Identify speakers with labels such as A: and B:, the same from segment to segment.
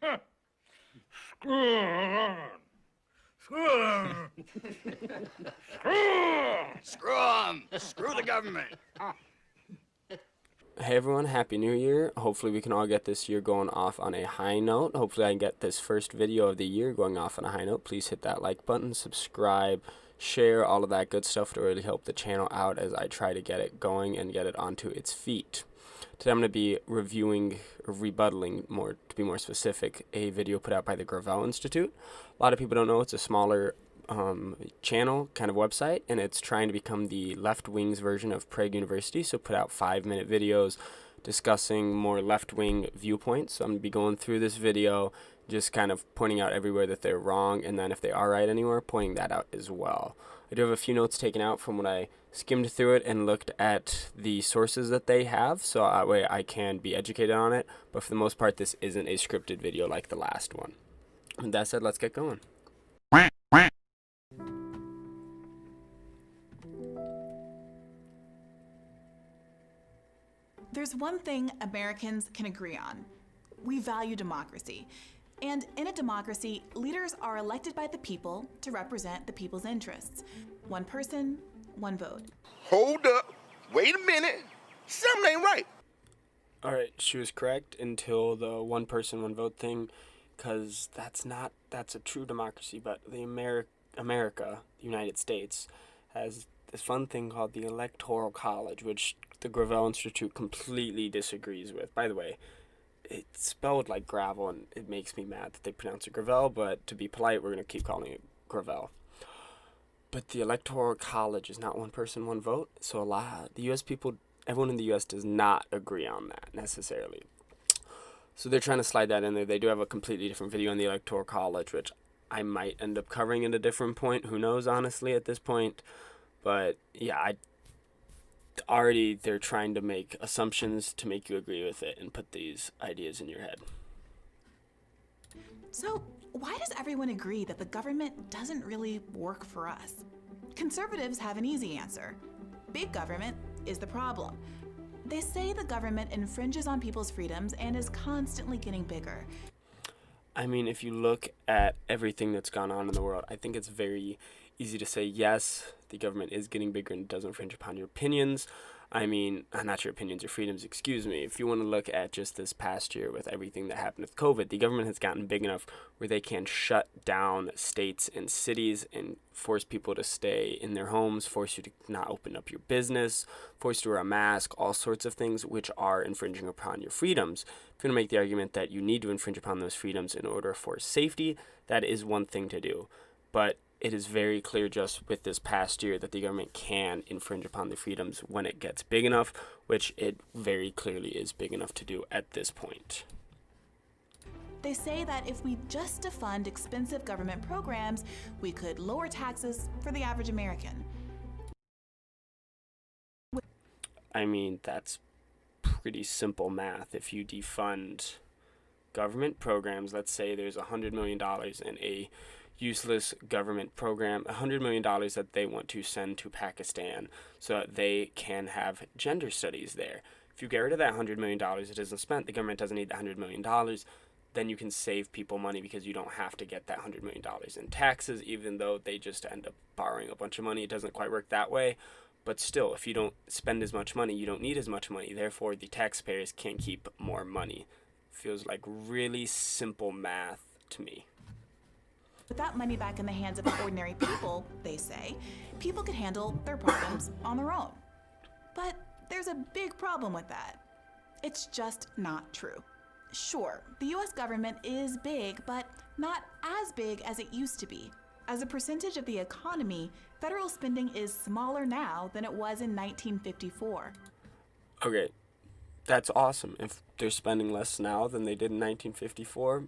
A: Screw them! Screw the government!
B: Hey everyone, Happy New Year. Hopefully we can all get this year going off on a high note. Hopefully I can get this first video of the year going off on a high note. Please hit that like button, subscribe, share, all of that good stuff to really help the channel out as I try to get it going and get it onto its feet. Today I'm going to be reviewing, or rebutting, to be more specific, a video put out by the Gravel Institute. A lot of people don't know it's a smaller channel, kind of website, and it's trying to become the left-wing's version of Prague University, so put out 5-minute videos discussing more left-wing viewpoints. So I'm going to be going through this video, just kind of pointing out everywhere that they're wrong, and then if they are right anywhere, pointing that out as well. I do have a few notes taken out from when I skimmed through it and looked at the sources that they have, so that way I can be educated on it, but for the most part this isn't a scripted video like the last one. With that said, let's get going.
C: There's one thing Americans can agree on. We value democracy. And in a democracy, leaders are elected by the people to represent the people's interests. One person, one vote.
A: Hold up. Wait a minute. Something ain't right.
B: Alright, she was correct until the one person, one vote thing, because that's a true democracy, but the America, the United States, has this fun thing called the Electoral College, which the Gravel Institute completely disagrees with. By the way, it's spelled like gravel, and it makes me mad that they pronounce it Gravel, but to be polite, we're going to keep calling it Gravel. But the Electoral College is not one person, one vote, so the U.S. people, everyone in the U.S. does not agree on that, necessarily. So they're trying to slide that in there. They do have a completely different video on the Electoral College, which I might end up covering at a different point. Who knows, honestly, at this point. But, yeah, they're trying to make assumptions to make you agree with it and put these ideas in your head.
C: So, why does everyone agree that the government doesn't really work for us? Conservatives have an easy answer. Big government is the problem. They say the government infringes on people's freedoms and is constantly getting bigger.
B: I mean, if you look at everything that's gone on in the world, I think it's very easy to say, yes, the government is getting bigger and does infringe upon your opinions. I mean, not your opinions, your freedoms, excuse me. If you want to look at just this past year with everything that happened with COVID, the government has gotten big enough where they can shut down states and cities and force people to stay in their homes, force you to not open up your business, force you to wear a mask, all sorts of things which are infringing upon your freedoms. If you're going to make the argument that you need to infringe upon those freedoms in order for safety, that is one thing to do. But it is very clear just with this past year that the government can infringe upon the freedoms when it gets big enough, which it very clearly is big enough to do at this point.
C: They say that if we just defund expensive government programs, we could lower taxes for the average American.
B: I mean, that's pretty simple math. If you defund government programs, let's say there's $100 million in a useless government program, $100 million that they want to send to Pakistan so that they can have gender studies there. If you get rid of that $100 million it isn't spent, the government doesn't need the $100 million, then you can save people money because you don't have to get that $100 million in taxes, even though they just end up borrowing a bunch of money. It doesn't quite work that way, but still, if you don't spend as much money, you don't need as much money. Therefore, the taxpayers can keep more money. Feels like really simple math to me.
C: With that money back in the hands of ordinary people, they say, people could handle their problems on their own. But there's a big problem with that. It's just not true. Sure, the US government is big, but not as big as it used to be. As a percentage of the economy, federal spending is smaller now than it was in 1954.
B: Okay, that's awesome. If they're spending less now than they did in 1954,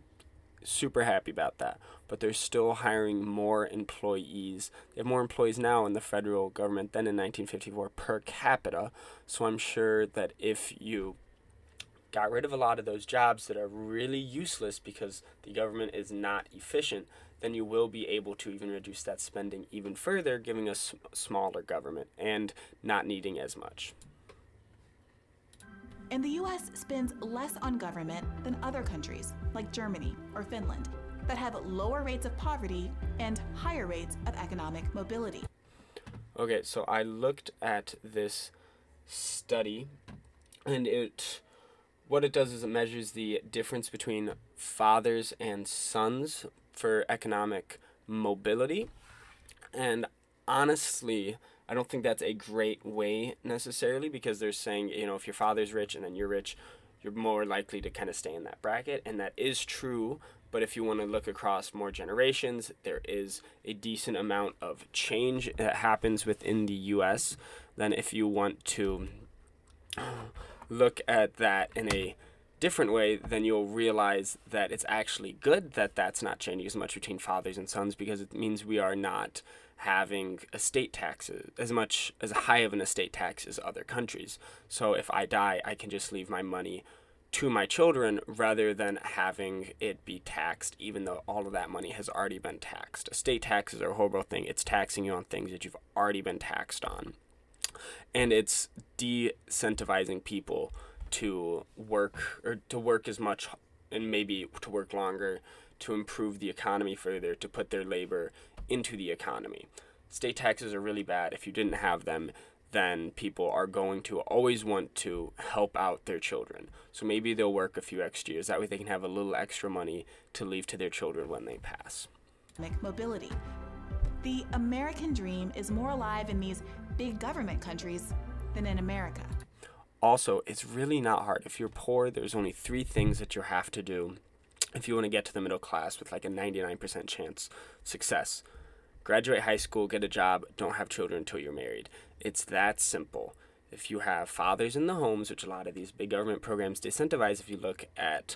B: super happy about that. But they're still hiring more employees. They have more employees now in the federal government than in 1954 per capita. So I'm sure that if you got rid of a lot of those jobs that are really useless because the government is not efficient, then you will be able to even reduce that spending even further, giving us smaller government and not needing as much.
C: And the US spends less on government than other countries. like Germany or Finland, that have lower rates of poverty and higher rates of economic mobility.
B: Okay, so I looked at this study, and what it does is it measures the difference between fathers and sons for economic mobility. And honestly, I don't think that's a great way necessarily, because they're saying, if your father's rich and then you're rich, you're more likely to kind of stay in that bracket. And that is true. But if you want to look across more generations, there is a decent amount of change that happens within the U.S. Then if you want to look at that in a different way, then you'll realize that it's actually good that that's not changing as much between fathers and sons, because it means we are not having estate taxes as much as high of an estate tax as other countries. So if I die, I can just leave my money to my children rather than having it be taxed, even though all of that money has already been taxed. Estate taxes are a horrible thing. It's taxing you on things that you've already been taxed on. And it's de-incentivizing people to work, or to work as much and maybe to work longer, to improve the economy further, to put their labor into the economy. State taxes are really bad. If you didn't have them, then people are going to always want to help out their children. So maybe they'll work a few extra years. That way they can have a little extra money to leave to their children when they pass.
C: Mobility. The American dream is more alive in these big government countries than in America.
B: Also, it's really not hard. If you're poor, there's only 3 things that you have to do if you want to get to the middle class with like a 99% chance success. Graduate high school, get a job, don't have children until you're married. It's that simple. If you have fathers in the homes, which a lot of these big government programs disincentivize, if you look at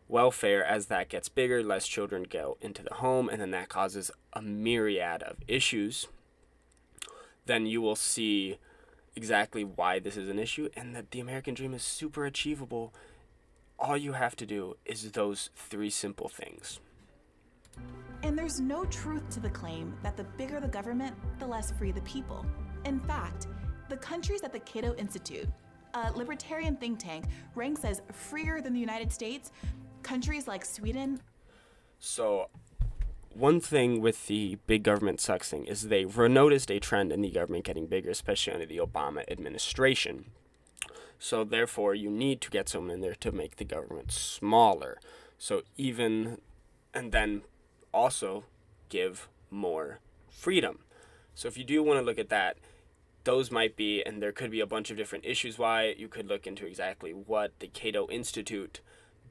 B: welfare, as that gets bigger, less children go into the home, and then that causes a myriad of issues, then you will see exactly why this is an issue, and that the American dream is super achievable. All you have to do is those 3 simple things.
C: And there's no truth to the claim that the bigger the government, the less free the people. In fact, the countries that the Cato Institute, a libertarian think tank, ranks as freer than the United States, countries like Sweden.
B: So one thing with the big government sucks thing is they noticed a trend in the government getting bigger, especially under the Obama administration. So therefore, you need to get someone in there to make the government smaller. And then also give more freedom. So if you do want to look at that, those might be, and there could be a bunch of different issues why. You could look into exactly what the Cato Institute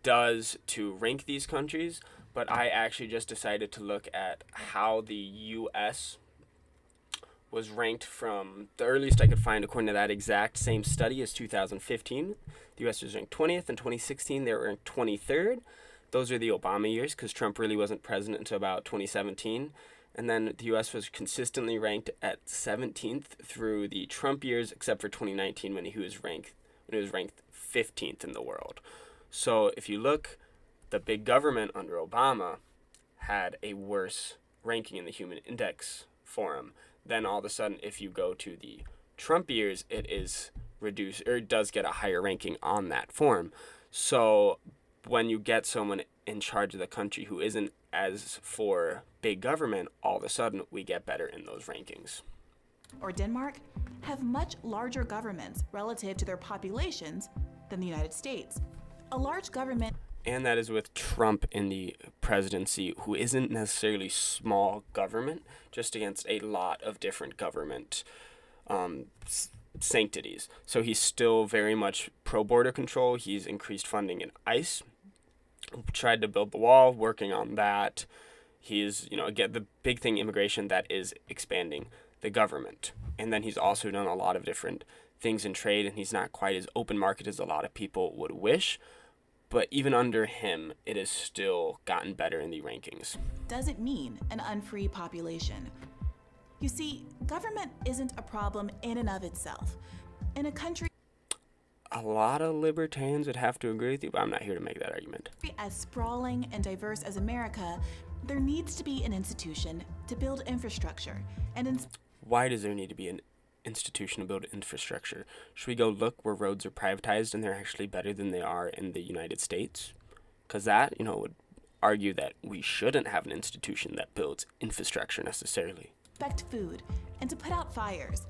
B: does to rank these countries, but I actually just decided to look at how the U.S. was ranked from the earliest I could find according to that exact same study as 2015. The U.S. was ranked 20th. In 2016, they were ranked 23rd. Those are the Obama years, because Trump really wasn't president until about 2017. And then the U.S. was consistently ranked at 17th through the Trump years, except for 2019 when it was ranked 15th in the world. So if you look, the big government under Obama had a worse ranking in the Human Index Forum. Then all of a sudden, if you go to the Trump years, it is reduced, or it does get a higher ranking on that forum. So when you get someone in charge of the country who isn't as for big government, all of a sudden we get better in those rankings.
C: Or Denmark have much larger governments relative to their populations than the United States. A large government.
B: And that is with Trump in the presidency, who isn't necessarily small government, just against a lot of different government sanctities. So he's still very much pro-border control. He's increased funding in ICE, tried to build the wall, working on that. He's, again, the big thing, immigration, that is expanding the government. And then he's also done a lot of different things in trade, and he's not quite as open market as a lot of people would wish. But even under him, it has still gotten better in the rankings.
C: Doesn't mean an unfree population. You see, government isn't a problem in and of itself. In a country
B: a lot of libertarians would have to agree with you, but I'm not here to make that argument.
C: As sprawling and diverse as America, there needs to be an institution to build infrastructure.
B: Why does there need to be an institution to build infrastructure? Should we go look where roads are privatized and they're actually better than they are in the United States? because that, would argue that we shouldn't have an institution that builds infrastructure necessarily.
C: Inspect food and to put out fires,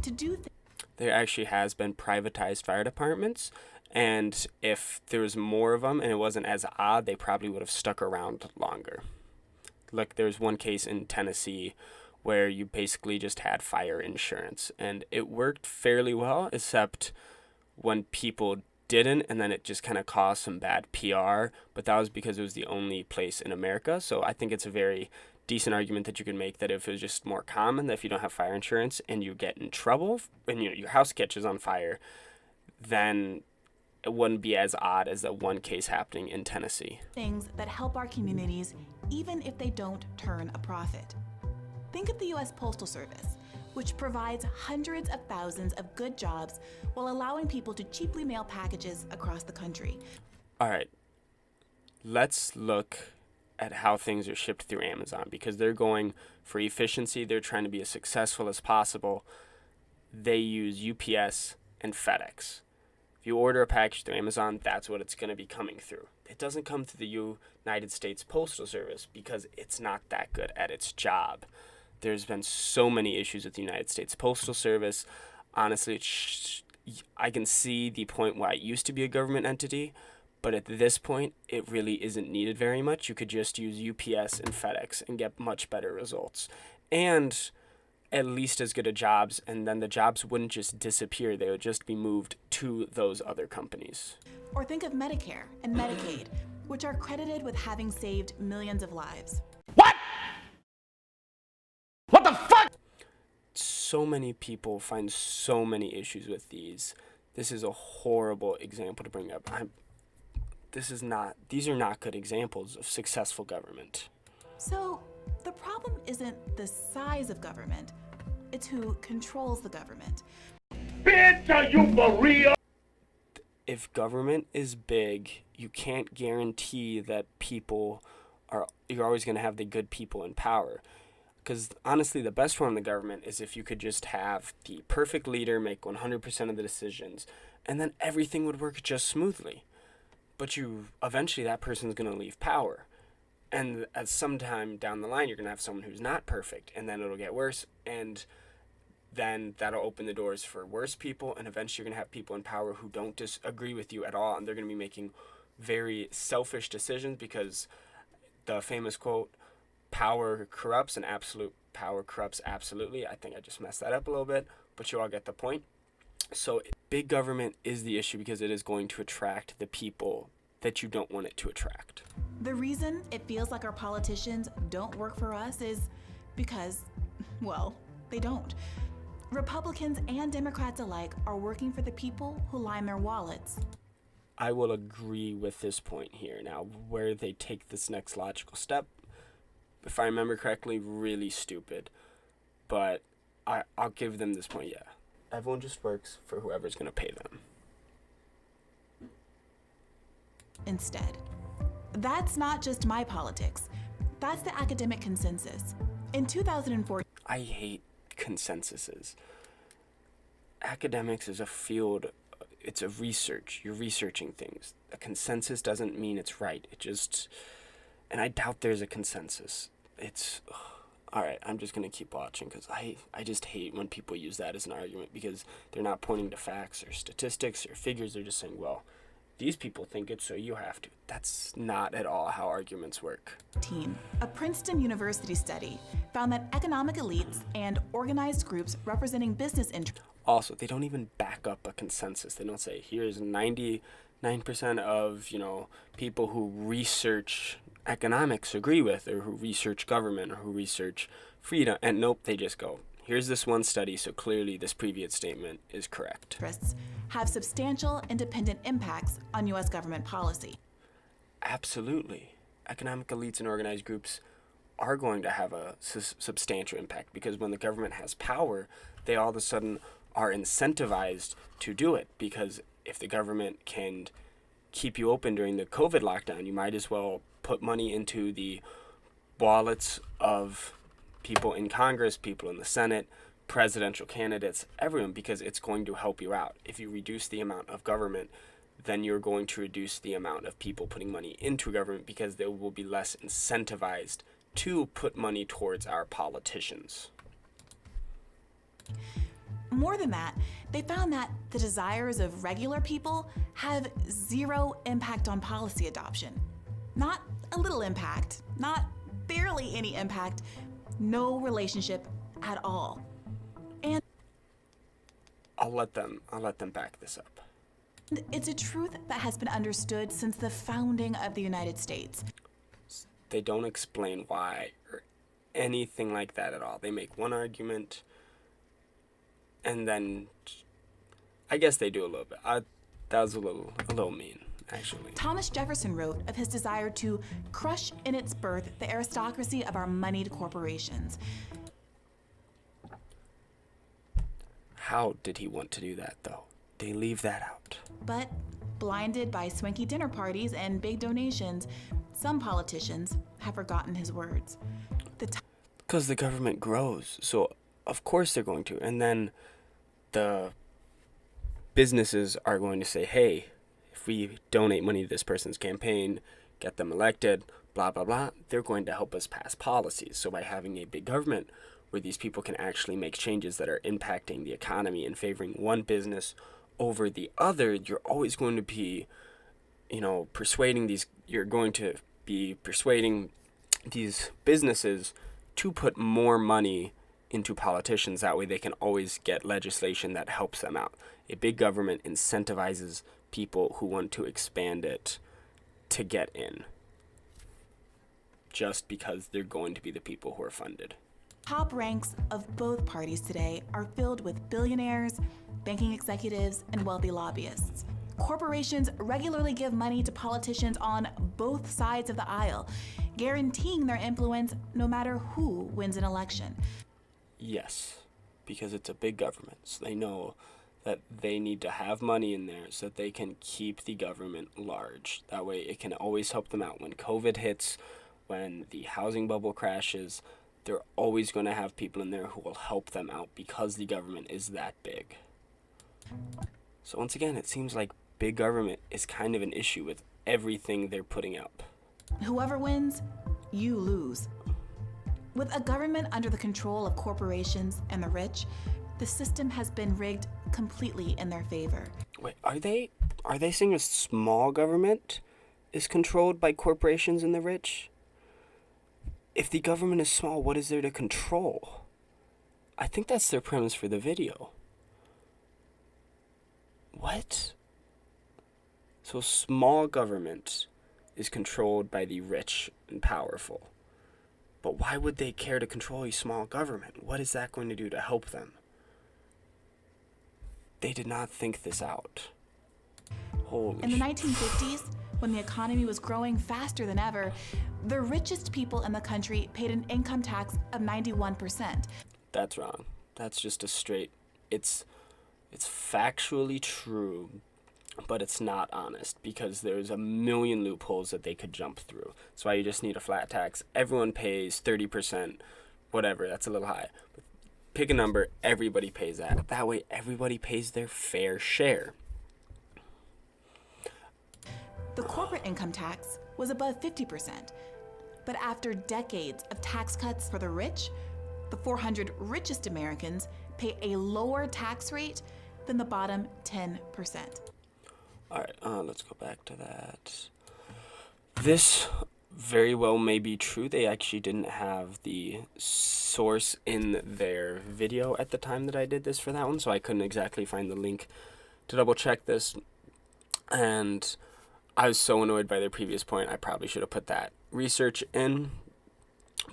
C: to do things.
B: There actually has been privatized fire departments, and if there was more of them and it wasn't as odd, they probably would have stuck around longer. Like, there's one case in Tennessee where you basically just had fire insurance, and it worked fairly well, except when people didn't, and then it just kind of caused some bad PR, but that was because it was the only place in America. So I think it's a very decent argument that you can make that if it was just more common, that if you don't have fire insurance and you get in trouble and your house catches on fire, then it wouldn't be as odd as that one case happening in Tennessee.
C: Things that help our communities, even if they don't turn a profit. Think of the U.S. Postal Service, which provides hundreds of thousands of good jobs while allowing people to cheaply mail packages across the country.
B: All right, let's look at how things are shipped through Amazon, because they're going for efficiency. They're trying to be as successful as possible. They use UPS and FedEx. If you order a package through Amazon, that's what it's going to be coming through. It doesn't come through the United States Postal Service because it's not that good at its job. There's been so many issues with the United States Postal Service. Honestly, I can see the point why it used to be a government entity, but at this point, it really isn't needed very much. You could just use UPS and FedEx and get much better results. And at least as good at jobs, and then the jobs wouldn't just disappear. They would just be moved to those other companies.
C: Or think of Medicare and Medicaid, which are credited with having saved millions of lives.
A: What? What the fuck?
B: So many people find so many issues with these. This is a horrible example to bring up. These are not good examples of successful government.
C: So, the problem isn't the size of government, it's who controls the government.
A: Bitch, are you for real?
B: If government is big, you can't guarantee that you're always going to have the good people in power. Because honestly, the best form of the government is if you could just have the perfect leader make 100% of the decisions, and then everything would work just smoothly. But eventually that person's going to leave power. And at some time down the line, you're going to have someone who's not perfect, and then it'll get worse, and then that'll open the doors for worse people, and eventually you're going to have people in power who don't disagree with you at all, and they're going to be making very selfish decisions, because the famous quote, power corrupts and absolute power corrupts absolutely. I think I just messed that up a little bit, but you all get the point. So big government is the issue because it is going to attract the people that you don't want it to attract.
C: The reason it feels like our politicians don't work for us is because, well, they don't. Republicans and Democrats alike are working for the people who line their wallets.
B: I will agree with this point here. Now, where they take this next logical step, if I remember correctly, really stupid. But I'll give them this point, yeah. Everyone just works for whoever's going to pay them.
C: Instead. That's not just my politics. That's the academic consensus. In 2004,
B: I hate consensuses. Academics is a field, it's a research. You're researching things. A consensus doesn't mean it's right. And I doubt there's a consensus. All right, I'm just going to keep watching because I just hate when people use that as an argument because they're not pointing to facts or statistics or figures. They're just saying, well, these people think it, so you have to. That's not at all how arguments work.
C: A Princeton University study found that economic elites and organized groups representing business interests.
B: Also, they don't even back up a consensus. They don't say, here's 99% of, people who research economics agree with, or who research government, or who research freedom. And nope, they just go, here's this one study, so clearly this previous statement is correct.
C: Have substantial independent impacts on U.S. government policy.
B: Absolutely. Economic elites and organized groups are going to have a substantial impact because when the government has power, they all of a sudden are incentivized to do it, because if the government can keep you open during the COVID lockdown, you might as well put money into the wallets of people in Congress, people in the Senate, presidential candidates, everyone, because it's going to help you out. If you reduce the amount of government, then you're going to reduce the amount of people putting money into government because they will be less incentivized to put money towards our politicians.
C: More than that, they found that the desires of regular people have zero impact on policy adoption. Not a little impact, not barely any impact, no relationship at all. And
B: I'll let them back this up.
C: it's a truth that has been understood since the founding of the United States.
B: They don't explain why or anything like that at all. They make one argument, and then I guess they do a little bit. That was a little mean, actually.
C: Thomas Jefferson wrote of his desire to crush in its birth the aristocracy of our moneyed corporations.
B: How did he want to do that, though? They leave that out.
C: But blinded by swanky dinner parties and big donations, some politicians have forgotten his words.
B: Because the government grows, so of course they're going to. And then the businesses are going to say, hey, if we donate money to this person's campaign, get them elected, blah, blah, blah, they're going to help us pass policies. So by having a big government where these people can actually make changes that are impacting the economy and favoring one business over the other, you're always going to be, persuading these businesses to put more money into politicians. That way they can always get legislation that helps them out. A big government incentivizes people who want to expand it to get in, just because they're going to be the people who are funded.
C: Top ranks of both parties today are filled with billionaires, banking executives, and wealthy lobbyists. Corporations regularly give money to politicians on both sides of the aisle, guaranteeing their influence no matter who wins an election.
B: Yes, because it's a big government, so they know that they need to have money in there so that they can keep the government large. That way it can always help them out. When COVID hits, when the housing bubble crashes, they're always going to have people in there who will help them out because the government is that big. So once again, it seems like big government is kind of an issue with everything they're putting up.
C: Whoever wins, you lose. With a government under the control of corporations and the rich, the system has been rigged completely in their favor.
B: Wait, are they saying a small government is controlled by corporations and the rich? If the government is small, what is there to control? I think that's their premise for the video. What? So small government is controlled by the rich and powerful. But why would they care to control a small government? What is that going to do to help them? They did not think this out. Holy
C: In the 1950s, when the economy was growing faster than ever, the richest people in the country paid an income tax of 91%.
B: That's wrong. That's just a straight... It's factually true, but it's not honest because there's a million loopholes that they could jump through. That's why you just need a flat tax. Everyone pays 30%, whatever, that's a little high. But pick a number, everybody pays that. That way everybody pays their fair share.
C: The corporate income tax was above 50%. But after decades of tax cuts for the rich, the 400 richest Americans pay a lower tax rate than the bottom 10%.
B: All right, let's go back to that. This very well may be true. They actually didn't have the source in their video at the time that I did this for that one, so I couldn't exactly find the link to double check this. And I was so annoyed by their previous point, I probably should have put that research in.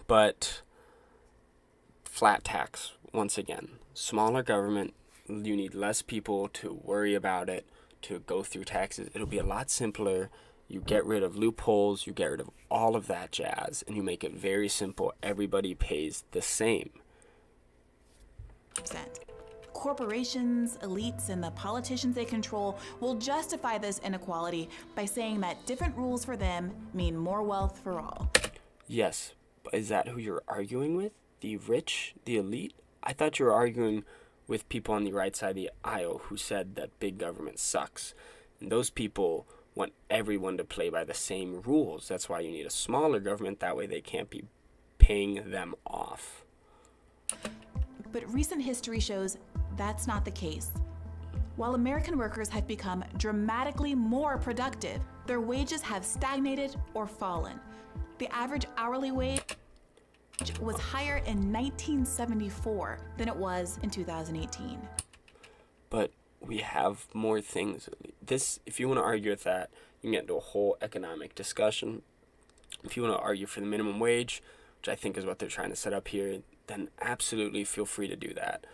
B: But flat tax, once again, smaller government, you need less people to worry about it, to go through taxes. It'll be a lot simpler. You get rid of loopholes, you get rid of all of that jazz, and you make it very simple. Everybody pays the same.
C: Corporations, elites, and the politicians they control will justify this inequality by saying that different rules for them mean more wealth for all.
B: Yes, but is that who you're arguing with? The rich, the elite? I thought you were arguing with people on the right side of the aisle who said that big government sucks. And those people want everyone to play by the same rules. That's why you need a smaller government. That way they can't be paying them off.
C: But recent history shows that's not the case. While American workers have become dramatically more productive, their wages have stagnated or fallen. The average hourly wage was higher in 1974 than it was in 2018.
B: But we have more things. This, if you want to argue with that, you can get into a whole economic discussion. If you want to argue for the minimum wage, which I think is what they're trying to set up here, then absolutely feel free to do that.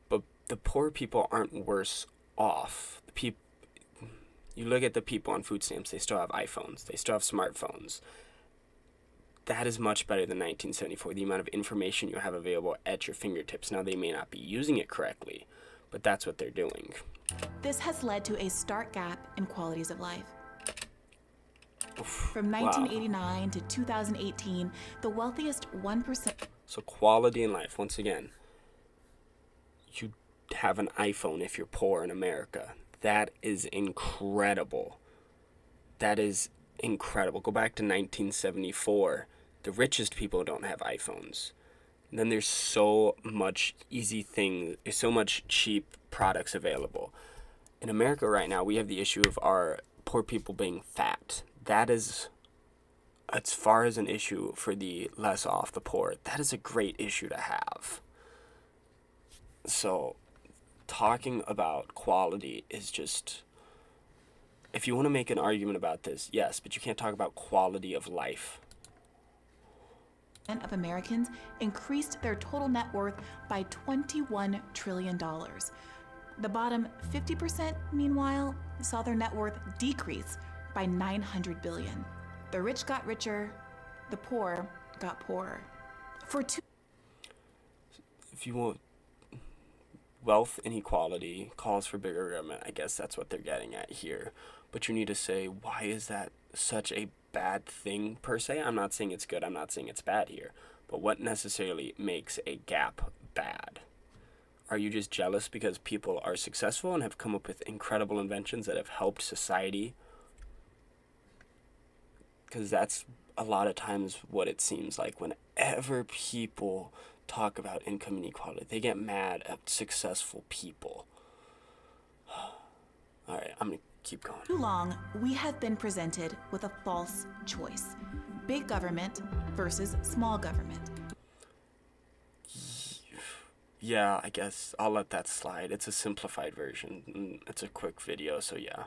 B: But the poor people aren't worse off. You look at the people on food stamps, they still have iPhones, they still have smartphones. That is much better than 1974, the amount of information you have available at your fingertips. Now, they may not be using it correctly, but that's what they're doing.
C: This has led to a stark gap in qualities of life.
B: Oof,
C: From 1989 to 2018, the wealthiest 1%.
B: So quality in life, once again, you have an iPhone if you're poor in America. That is incredible. That is incredible. Go back to 1974. The richest people don't have iPhones. And then there's so much there's so much cheap products available. In America right now, we have the issue of our poor people being fat. That is, as far as an issue for the less off, the poor, that is a great issue to have. So, talking about quality is just, if you want to make an argument about this, yes, but you can't talk about quality of life.
C: Of Americans increased their total net worth by $21 trillion. The bottom 50%, meanwhile, saw their net worth decrease by $900 billion. The rich got richer, the poor got poorer.
B: If you want wealth inequality calls for bigger government, I guess that's what they're getting at here. But you need to say, why is that such a bad thing per se? I'm not saying it's good, I'm not saying it's bad here. But what necessarily makes a gap bad? Are you just jealous because people are successful and have come up with incredible inventions that have helped society? Because that's a lot of times what it seems like whenever people talk about income inequality. They get mad at successful people. All right, I'm going to keep going.
C: Too long, we have been presented with a false choice. Big government versus small government.
B: Yeah, I guess I'll let that slide. It's a simplified version. It's a quick video, so yeah.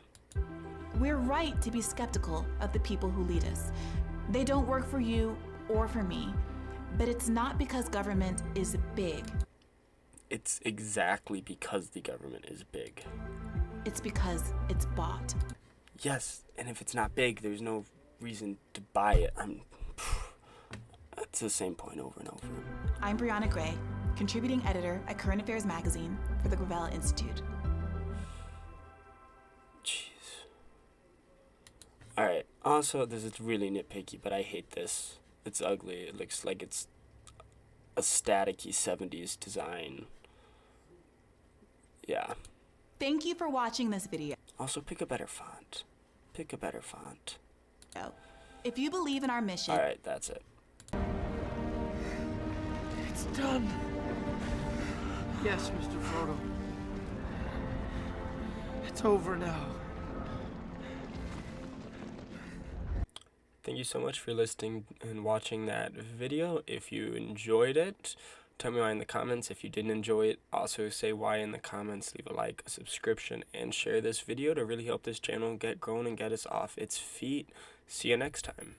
C: We're right to be skeptical of the people who lead us. They don't work for you or for me, but it's not because government is big.
B: It's exactly because the government is big.
C: It's because it's bought.
B: Yes, and if it's not big, there's no reason to buy it. It's the same point over and over.
C: I'm Brianna Gray, contributing editor at Current Affairs Magazine for the Gravel Institute.
B: Jeez. Alright, also, this is really nitpicky, but I hate this. It's ugly. It looks like it's a staticky 70s design. Yeah.
C: Thank you for watching this video.
B: Also, pick a better font. Pick a better font.
C: If you believe in our mission...
B: Alright, that's it.
D: It's done. Yes, Mr. Frodo. It's over now.
B: Thank you so much for listening and watching that video. If you enjoyed it, tell me why in the comments. If you didn't enjoy it, also say why in the comments. Leave a like, a subscription, and share this video to really help this channel get growing and get us off its feet. See you next time.